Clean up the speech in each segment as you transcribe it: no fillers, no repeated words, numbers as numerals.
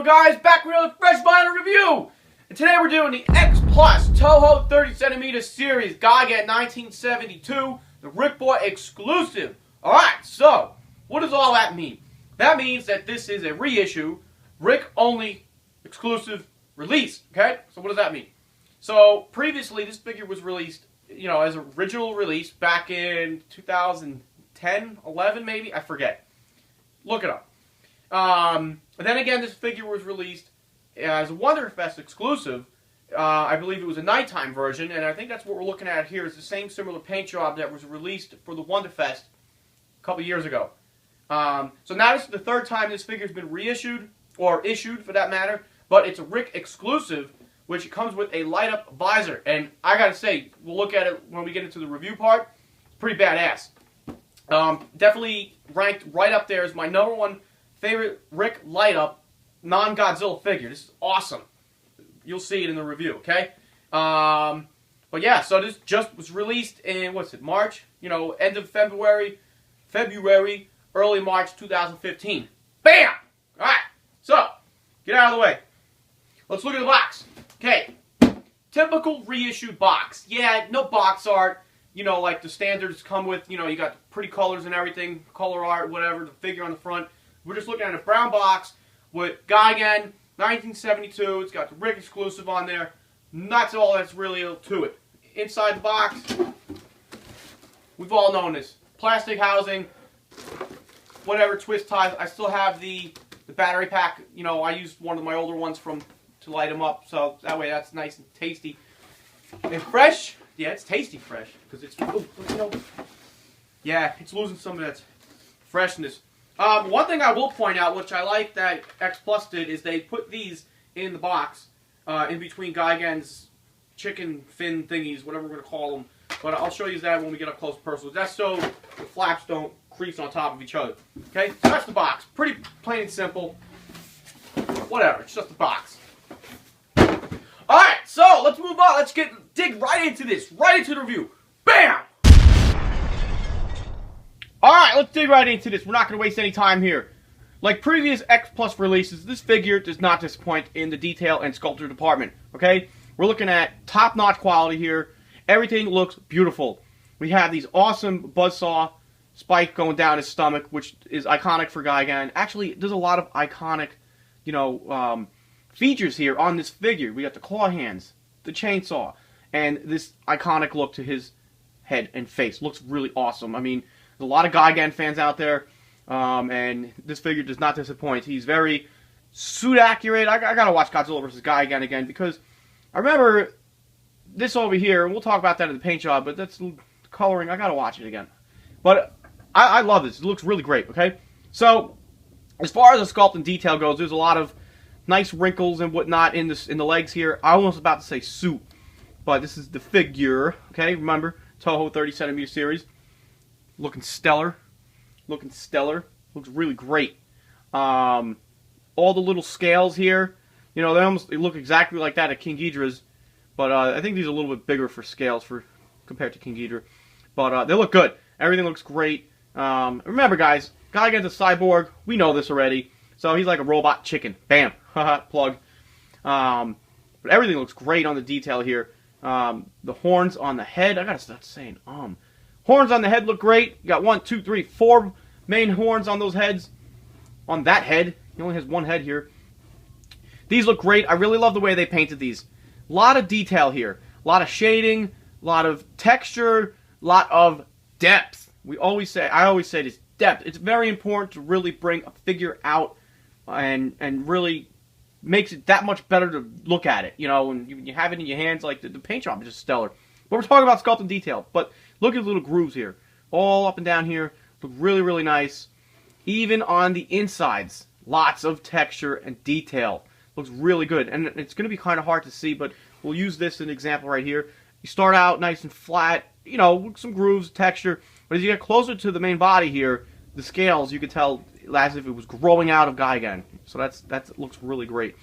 guys? Back with a fresh vinyl review! And today we're doing the X Plus Toho 30cm Series Gigan 1972, the RIC Exclusive. Alright, so, what does all that mean? That means that this is a reissue, RIC only exclusive release, okay? So what does that mean? So, previously this figure was released, as an original release back in 2010, 11 maybe? I forget. Look it up. Then again, this figure was released as a Wonderfest exclusive. I believe it was a nighttime version, and I think that's what we're looking at here. Is the same similar paint job that was released for the Wonderfest a couple years ago. So now this is the third time this figure's been reissued, or issued for that matter, but it's a RIC exclusive, which comes with a light-up visor. And I gotta say, we'll look at it when we get into the review part. It's pretty badass. Definitely ranked right up there as my #1 favorite RIC light-up non-Godzilla figure. This is awesome. You'll see it in the review, okay? But yeah, so this just was released in, what's it, March? End of February, early March 2015. Bam! Alright, so, get out of the way. Let's look at the box. Okay, typical reissued box. Yeah, no box art. Like the standards come with, you got the pretty colors and everything, color art, whatever, the figure on the front. We're just looking at a brown box with Gigan 1972. It's got the RIC exclusive on there. That's all that's really to it. Inside the box, we've all known this. Plastic housing, whatever, twist ties. I still have the battery pack. I used one of my older ones to light them up, so that way that's nice and tasty. And fresh. Yeah, it's tasty fresh, because it's, yeah, it's losing some of that freshness. One thing I will point out, which I like that X Plus did, is they put these in the box, in between Gigan's chicken fin thingies, whatever we're going to call them. But I'll show you that when we get up close and personal. That's so the flaps don't crease on top of each other. Okay, so that's the box. Pretty plain and simple. Whatever, it's just a box. Alright, so let's move on. Let's dig right into this. Right into the review. Bam! Alright, let's dig right into this. We're not going to waste any time here. Like previous X Plus releases, this figure does not disappoint in the detail and sculpture department. Okay? We're looking at top-notch quality here. Everything looks beautiful. We have these awesome buzzsaw spike going down his stomach, which is iconic for Gigan. Actually, there's a lot of iconic, features here on this figure. We got the claw hands, the chainsaw, and this iconic look to his head and face. Looks really awesome. I mean, there's a lot of Gigan fans out there, and this figure does not disappoint. He's very suit accurate. I gotta watch Godzilla vs. Gigan again, because I remember this over here, and we'll talk about that in the paint job, but that's the coloring. I gotta watch it again. But I love this. It looks really great, okay? So, as far as the sculpt and detail goes, there's a lot of nice wrinkles and whatnot in the legs here. I almost about to say suit, but this is the figure. Okay, remember Toho 30cm series, looking stellar, looks really great. All the little scales here, they look exactly like that at King Ghidorah's, but I think these are a little bit bigger for scales compared to King Ghidorah. But they look good. Everything looks great. Remember, guys, Gigan's a cyborg. We know this already. So he's like a robot chicken. Bam. Haha, plug. But everything looks great on the detail here. The horns on the head. I gotta stop saying Horns on the head look great. You got 1, 2, 3, 4 main horns on those heads. On that head. He only has one head here. These look great. I really love the way they painted these. A lot of detail here. A lot of shading. A lot of texture. A lot of depth. I always say this. Depth. It's very important to really bring a figure out and really makes it that much better to look at it. When you have it in your hands, like the paint job is just stellar. But we're talking about sculpt and detail. But look at the little grooves here. All up and down here. Look really, really nice. Even on the insides. Lots of texture and detail. Looks really good. And it's going to be kind of hard to see, but we'll use this as an example right here. You start out nice and flat, with some grooves, texture. But as you get closer to the main body here, the scales, you can tell as if it was growing out of Gigan. So that looks really great.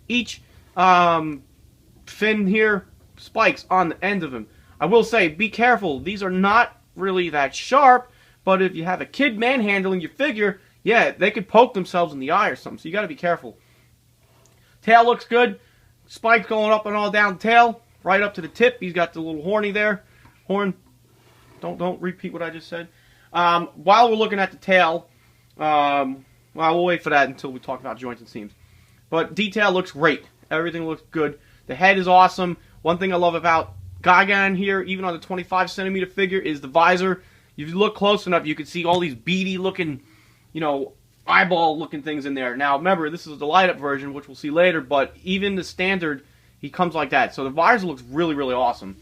Each fin here, spikes on the end of them. I will say, be careful. These are not really that sharp, but if you have a kid manhandling your figure, yeah, they could poke themselves in the eye or something. So you got to be careful. Tail looks good. Spikes going up and all down the tail, right up to the tip. He's got the little horny there. Horn. Don't repeat what I just said. While we're looking at the tail, well, we'll wait for that until we talk about joints and seams. But detail looks great. Everything looks good. The head is awesome. One thing I love about Gigan here, even on the 25 centimeter figure, is the visor. If you look close enough, you can see all these beady looking, you know, eyeball looking things in there. Now remember, this is the light up version, which we'll see later, but even the standard, he comes like that. So the visor looks really, really awesome.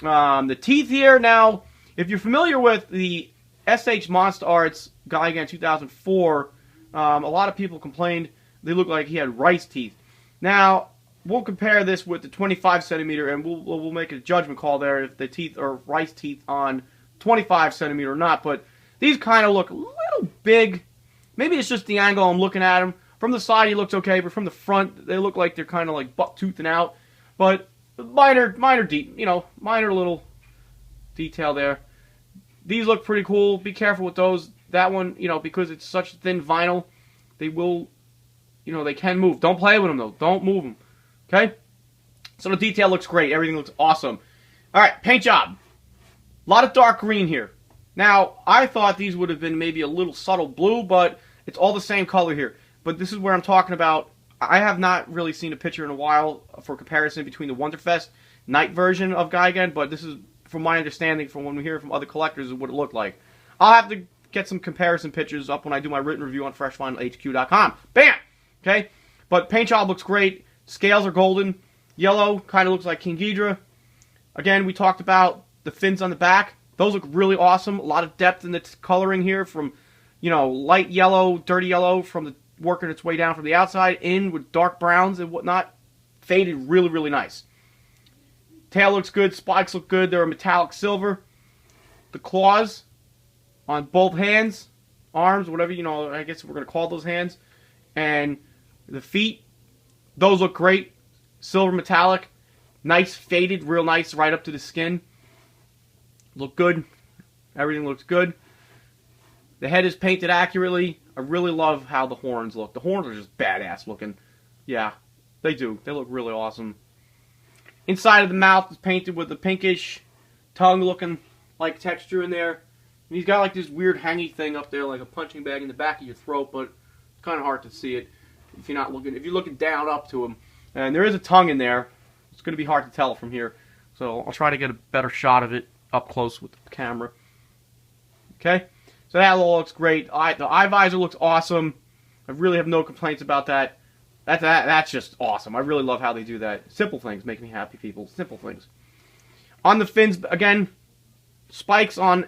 The teeth here, now, if you're familiar with the SH Monster Arts Gigan 2004, a lot of people complained they looked like he had rice teeth. Now, we'll compare this with the 25 centimeter, and we'll make a judgment call there if the teeth are rice teeth on 25 centimeter or not, but these kind of look a little big. Maybe it's just the angle I'm looking at him. From the side, he looks okay, but from the front, they look like they're kind of like buck-toothing out. But minor little detail there. These look pretty cool. Be careful with those. That one, you know, because it's such thin vinyl, they will, you know, they can move. Don't play with them, though. Don't move them. Okay? So the detail looks great. Everything looks awesome. All right, paint job. A lot of dark green here. Now, I thought these would have been maybe a little subtle blue, but it's all the same color here. But this is where I'm talking about. I have not really seen a picture in a while for comparison between the Wonderfest night version of Gigan, but this is, from my understanding, from when we hear from other collectors, what it looked like. I'll have to get some comparison pictures up when I do my written review on freshfinalhq.com. Bam! Okay? But paint job looks great. Scales are golden. Yellow kind of looks like King Ghidra. Again, we talked about the fins on the back. Those look really awesome. A lot of depth in the coloring here from, you know, light yellow, dirty yellow from the working its way down from the outside in with dark browns and whatnot. Faded really, really nice. Tail looks good. Spikes look good. They're a metallic silver. The claws on both hands, arms, whatever, you know, I guess we're going to call those hands. And the feet, those look great. Silver metallic. Nice faded, real nice right up to the skin. Look good. Everything looks good. The head is painted accurately. I really love how the horns look. The horns are just badass looking. Yeah, they do. They look really awesome. Inside of the mouth is painted with a pinkish tongue looking like texture in there. And he's got like this weird hangy thing up there, like a punching bag in the back of your throat, but it's kind of hard to see it if you're not looking. If you're looking down up to him, and there is a tongue in there, it's going to be hard to tell from here. So I'll try to get a better shot of it up close with the camera. Okay, so that all looks great. The eye visor looks awesome. I really have no complaints about that. That's just awesome. I really love how they do that. Simple things make me happy, people. Simple things. On the fins, again, spikes on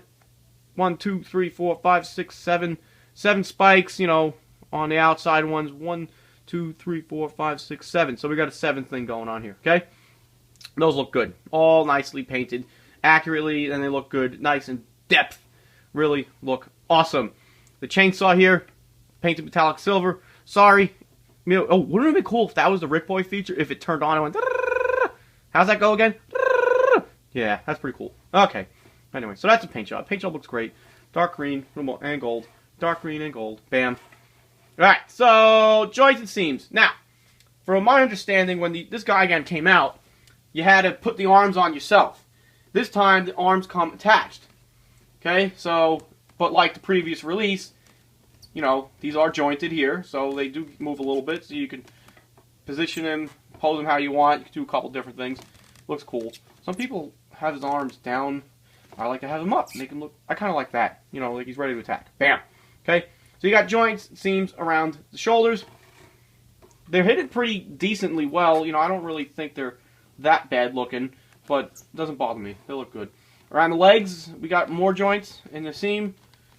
1, 2, 3, 4, 5, 6, 7. 7 spikes, you know, on the outside ones. 1, 2, 3, 4, 5, 6, 7. So we got a 7th thing going on here, okay? Those look good. All nicely painted accurately, and they look good. Nice in depth. Really look awesome. The chainsaw here, painted metallic silver. Sorry. Oh, wouldn't it be cool if that was the Rick Boy feature? If it turned on and went... How's that go again? Yeah, that's pretty cool. Okay. Anyway, so that's a paint job. Paint job looks great. Dark green and gold. Dark green and gold. Bam. Alright, so joints and seams. Now, from my understanding, when this Gigan came out, you had to put the arms on yourself. This time, the arms come attached. Okay, so, but like the previous release, you know, these are jointed here, so they do move a little bit, so you can position them, pose them how you want. You can do a couple different things. Looks cool. Some people have his arms down. I like to have them up, make him look, I kind of like that, you know, like he's ready to attack. Bam! Okay, so you got joints, seams around the shoulders. They're hidden pretty decently well. You know, I don't really think they're that bad looking, but it doesn't bother me. They look good. Around the legs, we got more joints in the seam,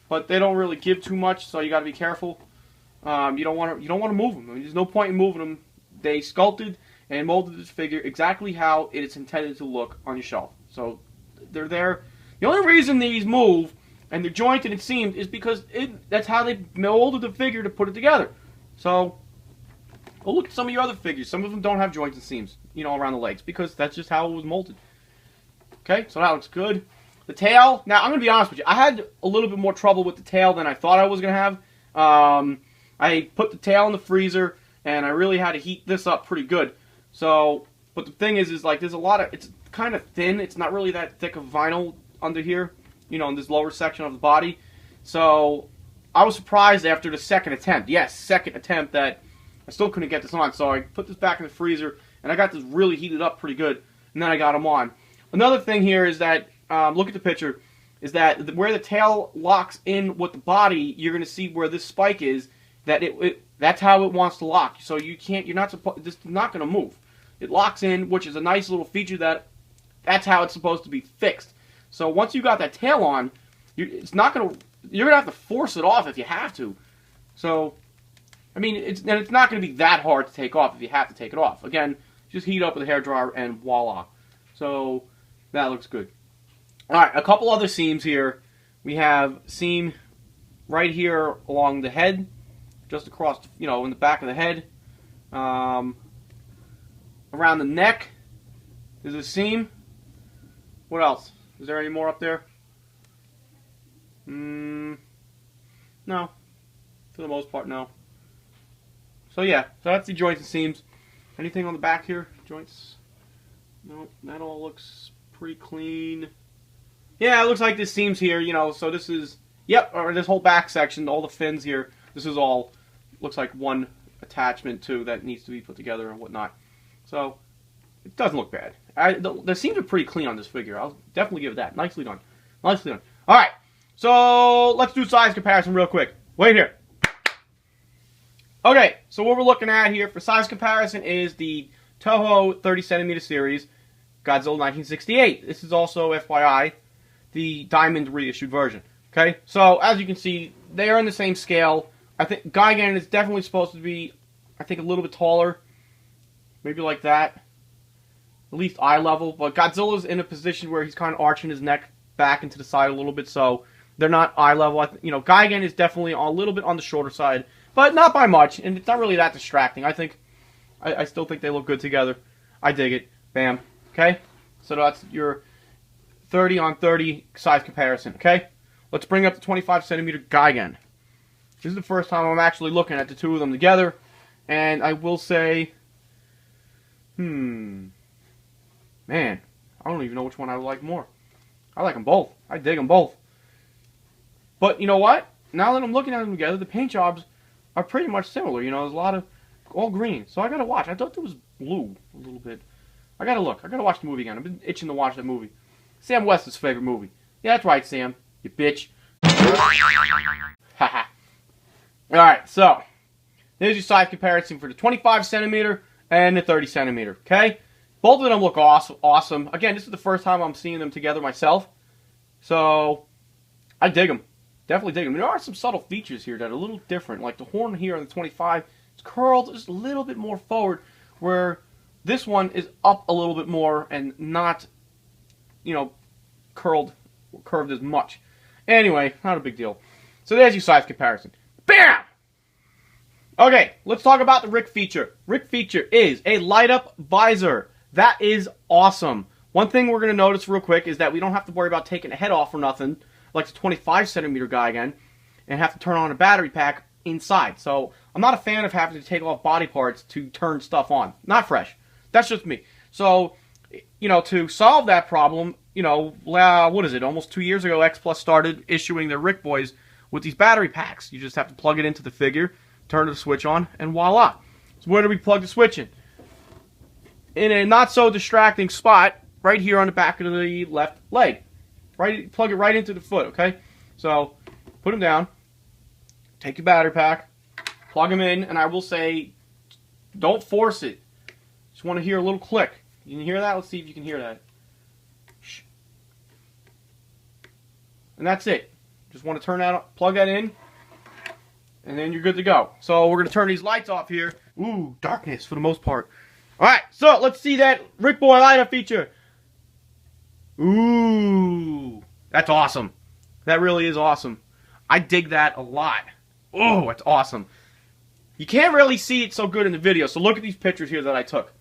but they don't really give too much, so you got to be careful. You don't want to move them. I mean, there's no point in moving them. They sculpted and molded this figure exactly how it's intended to look on your shelf. So they're there. The only reason these move and they're jointed and seamed is because that's how they molded the figure to put it together. So go look at some of your other figures. Some of them don't have joints and seams, you know, around the legs because that's just how it was molded. Okay, so that looks good. The tail, now I'm going to be honest with you. I had a little bit more trouble with the tail than I thought I was going to have. I put the tail in the freezer, and I really had to heat this up pretty good. So, but the thing is like there's a lot of, it's kind of thin. It's not really that thick of vinyl under here, you know, in this lower section of the body. So I was surprised after the second attempt. Yes, second attempt that I still couldn't get this on. So I put this back in the freezer, and I got this really heated up pretty good, and then I got them on. Another thing here is that, look at the picture, is that where the tail locks in with the body, you're going to see where this spike is, that that's how it wants to lock. So you're not supposed, this is not going to move. It locks in, which is a nice little feature that's how it's supposed to be fixed. So once you got that tail on, you're going to have to force it off if you have to. So, I mean, it's not going to be that hard to take off if you have to take it off. Again, just heat up with a hairdryer and voila. So, that looks good. Alright, a couple other seams here. We have seam right here along the head, just across, you know, in the back of the head. Around the neck, there's a seam. What else? Is there any more up there? No. For the most part, no. So yeah, so that's the joints and seams. Anything on the back here? Joints? No, that all looks pretty clean. Yeah, it looks like this seams here, you know, so this is, yep, or this whole back section, all the fins here, this is all, looks like one attachment too that needs to be put together and whatnot. So, it doesn't look bad. The seams are pretty clean on this figure. I'll definitely give it that. Nicely done. Nicely done. Alright, so let's do size comparison real quick. Wait here. Okay, so what we're looking at here for size comparison is the Toho 30cm series, Godzilla 1968. This is also, FYI, the Diamond reissued version. Okay, so as you can see, they are in the same scale. I think Gigan is definitely supposed to be, I think, a little bit taller. Maybe like that. At least eye level. But Godzilla's in a position where he's kind of arching his neck back into the side a little bit, so they're not eye level. You know, Gigan is definitely a little bit on the shorter side, but not by much, and it's not really that distracting. I think, I still think they look good together. I dig it. Bam. Okay? So that's your 30 on 30 size comparison. Okay? Let's bring up the 25cm Gigan. This is the first time I'm actually looking at the two of them together, and I will say, man, I don't even know which one I like more. I like them both. I dig them both. But you know what? Now that I'm looking at them together, the paint jobs are pretty much similar. You know, there's a lot of all green. So I gotta watch. I thought there was blue a little bit. I gotta look. I gotta watch the movie again. I've been itching to watch that movie. Sam West's favorite movie. Yeah, that's right, Sam. You bitch. Haha. Alright, so there's your size comparison for the 25cm and the 30cm. Okay? Both of them look awesome. Again, this is the first time I'm seeing them together myself. So, I dig them. Definitely dig them. There are some subtle features here that are a little different. Like the horn here on the 25, it's curled just a little bit more forward, where this one is up a little bit more and not, you know, curved as much. Anyway, not a big deal. So there's your size comparison. BAM! Okay, let's talk about the RIC feature. RIC feature is a light-up visor. That is awesome. One thing we're going to notice real quick is that we don't have to worry about taking the head off or nothing, like the 25cm guy again, and have to turn on a battery pack inside. So, I'm not a fan of having to take off body parts to turn stuff on. Not fresh. That's just me. So, you know, to solve that problem, you know, what is it, almost 2 years ago, X Plus started issuing their RIC boys with these battery packs. You just have to plug it into the figure, turn the switch on, and voila. So where do we plug the switch in? In a not so distracting spot, right here on the back of the left leg. Right, plug it right into the foot, okay? So, put them down, take your battery pack, plug them in, and I will say, don't force it. Just want to hear a little click. You can hear that? Let's see if you can hear that. Shh. And that's it. Just want to turn that, plug that in, and then you're good to go. So we're going to turn these lights off here. Ooh, darkness for the most part. Alright, so let's see that RIC Boy light-up feature. Ooh, that's awesome. That really is awesome. I dig that a lot. Oh, it's awesome. You can't really see it so good in the video, so look at these pictures here that I took.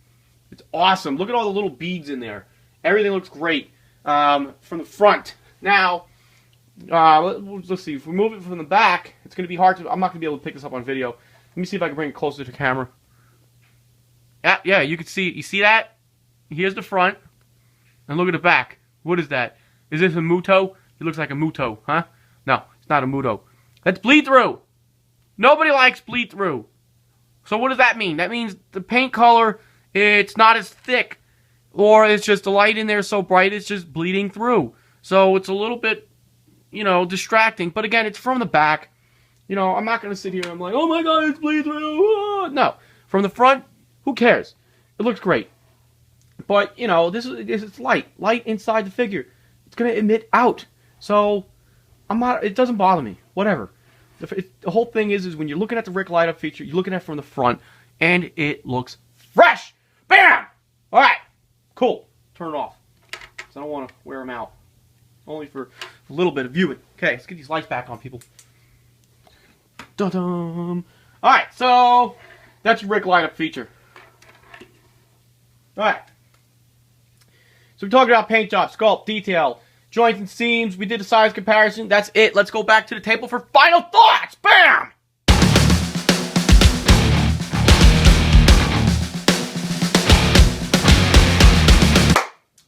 It's awesome. Look at all the little beads in there. Everything looks great from the front. Now, let's see. If we move it from the back, it's going to be hard to... I'm not going to be able to pick this up on video. Let me see if I can bring it closer to the camera. Yeah, you can see. You see that? Here's the front. And look at the back. What is that? Is this a Muto? It looks like a Muto, huh? No, it's not a Muto. That's bleed through. Nobody likes bleed through. So what does that mean? That means the paint color, it's not as thick. Or it's just the light in there so bright it's just bleeding through. So it's a little bit, distracting. But again, it's from the back. I'm not going to sit here and I'm like, oh my god, it's bleeding through. No. From the front, who cares? It looks great. But, this is light. Light inside the figure. It's going to emit out. So, it doesn't bother me. Whatever. The whole thing is when you're looking at the RIC light up feature, you're looking at it from the front, and it looks fresh. Bam! Alright. Cool. Turn it off. Because I don't want to wear them out. Only for a little bit of viewing. Okay, let's get these lights back on, people. Dun-dun. Alright, so that's your RIC light up feature. Alright. So we talked about paint job, sculpt, detail, joints and seams. We did a size comparison. That's it. Let's go back to the table for final thoughts. Bam!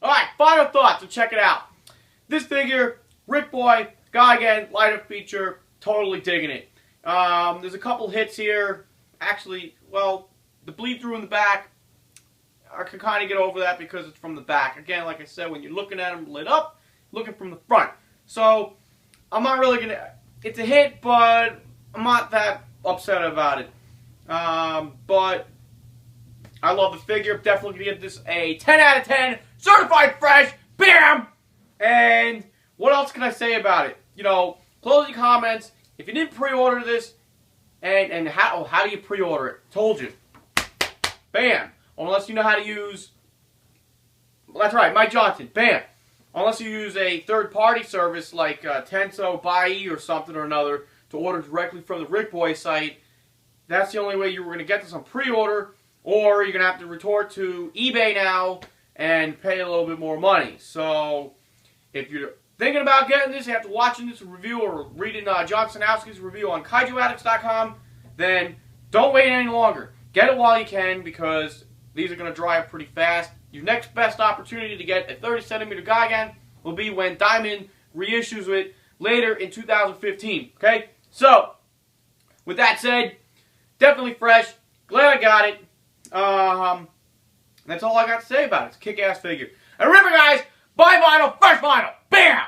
Alright, final thoughts. So check it out. This figure, RIC Boy, Gigan, light up feature, totally digging it. There's a couple hits here. Actually, well, the bleed through in the back, I can kind of get over that because it's from the back. Again, like I said, when you're looking at them lit up, looking from the front. So, I'm not really going to... It's a hit, but I'm not that upset about it. But I love the figure. Definitely going to give this a 10 out of 10. Certified fresh. Bam! And what else can I say about it? Closing comments. If you didn't pre-order this, and how do you pre-order it? Told you. Bam! Unless you know how to use... Well, that's right, Mike Johnson. Bam! Unless you use a third-party service like Tenso, Buy or something or another to order directly from the RIC Boy site, that's the only way you're going to get this on pre-order, or you're going to have to resort to eBay now and pay a little bit more money. So, if you're thinking about getting this, after watching this review or reading John Sanowski's review on KaijuAddicts.com, then don't wait any longer. Get it while you can, because these are going to dry up pretty fast. Your next best opportunity to get a 30cm Gigan will be when Diamond reissues it later in 2015. Okay? So, with that said, definitely fresh. Glad I got it. That's all I got to say about it. It's a kick-ass figure. And remember, guys, buy vinyl, fresh vinyl. Bam!